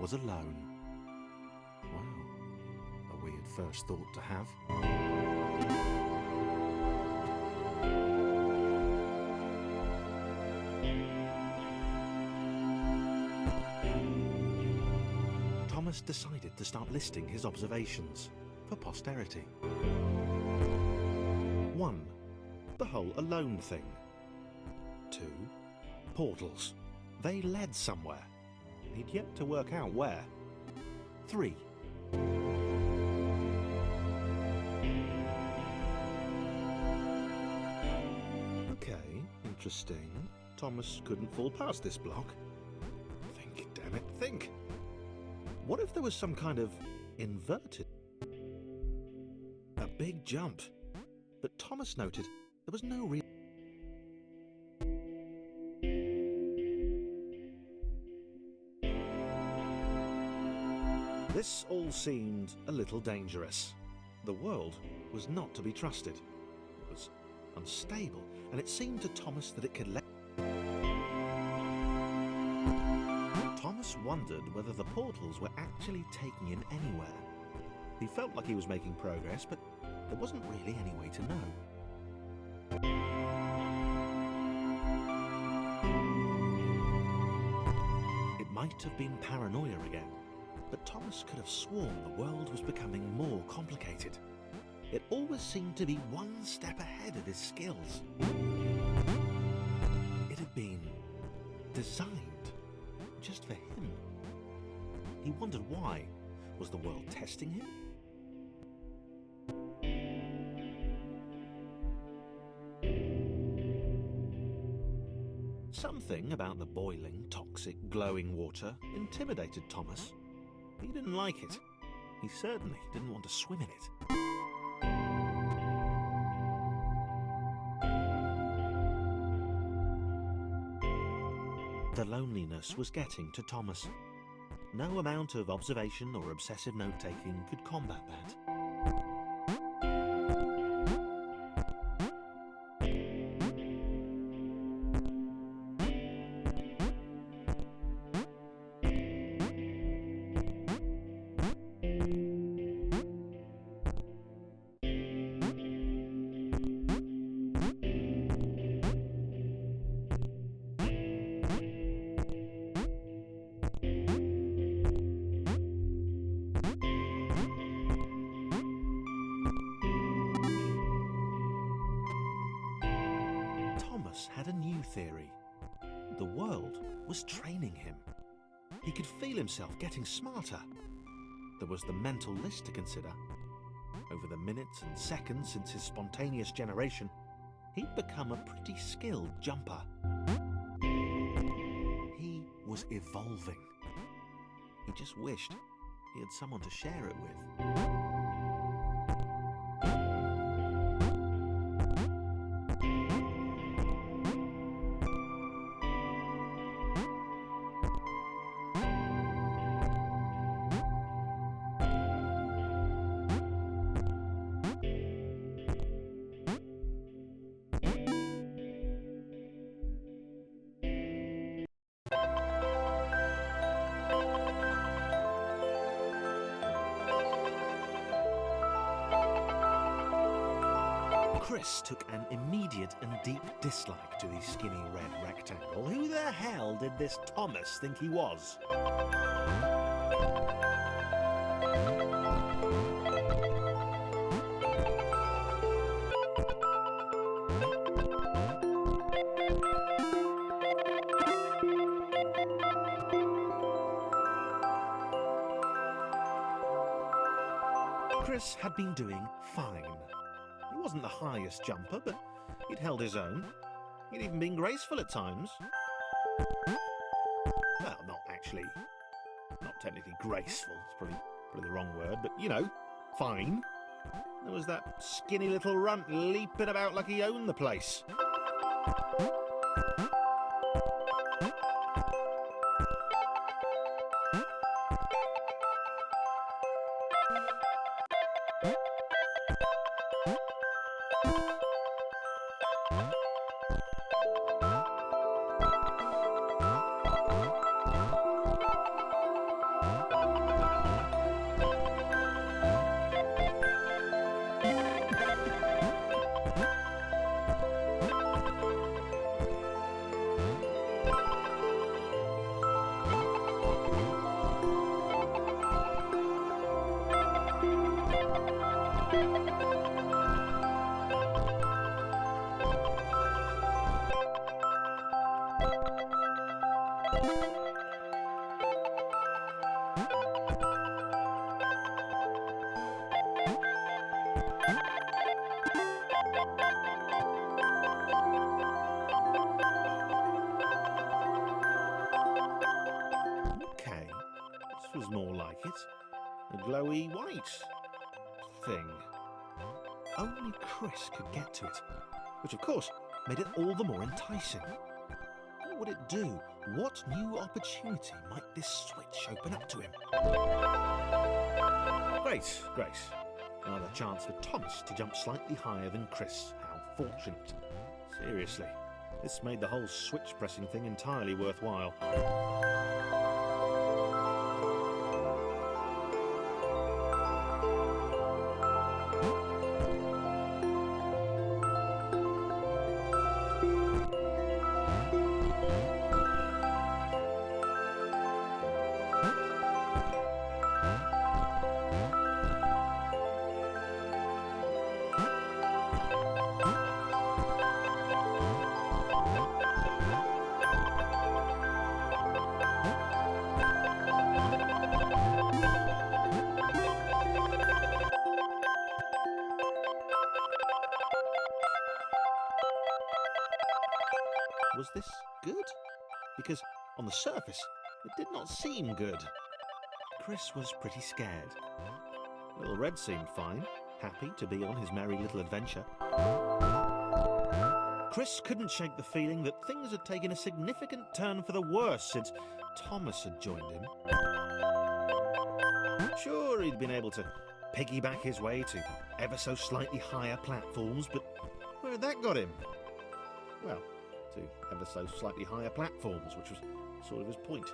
was alone. Wow, a weird first thought to have. Thomas decided to start listing his observations for posterity. 1. The whole alone thing. 2. Portals. They led somewhere. He'd yet to work out where. 3. Okay, interesting. Thomas couldn't fall past this block. Think, damn it, think! What if there was some kind of inverted? A big jump. But Thomas noted there was no real... This all seemed a little dangerous. The world was not to be trusted. It was unstable, and it seemed to Thomas that it could let... Thomas wondered whether the portals were actually taking him anywhere. He felt like he was making progress, but there wasn't really any way to know. It might have been paranoia again, but Thomas could have sworn the world was becoming more complicated. It always seemed to be one step ahead of his skills. It had been designed just for him. He wondered why. Was the world testing him? Something about the boiling, toxic, glowing water intimidated Thomas. He didn't like it. He certainly didn't want to swim in it. The loneliness was getting to Thomas. No amount of observation or obsessive note-taking could combat that. Had a new theory. The world was training him. He could feel himself getting smarter. There was the mental list to consider. Over the minutes and seconds since his spontaneous generation, he'd become a pretty skilled jumper. He was evolving. He just wished he had someone to share it with. Chris took an immediate and deep dislike to the skinny red rectangle. Who the hell did this Thomas think he was? Chris had been doing fine. He wasn't the highest jumper, but he'd held his own. He'd even been graceful at times. Well, not technically graceful. It's probably the wrong word, but you know, fine. There was that skinny little runt leaping about like he owned the place. Okay, this was more like it. A glowy white thing. Only Chris could get to it, which of course made it all the more enticing. What would it do? What new opportunity might this switch open up to him? Great. Another chance for Thomas to jump slightly higher than Chris. How fortunate. Seriously, this made the whole switch pressing thing entirely worthwhile. Was this good? Because on the surface, it did not seem good. Chris was pretty scared. Little Red seemed fine, happy to be on his merry little adventure. Chris couldn't shake the feeling that things had taken a significant turn for the worse since Thomas had joined him. Sure, he'd been able to piggyback his way to ever so slightly higher platforms, but where had that got him? Well, to ever so slightly higher platforms, which was sort of his point.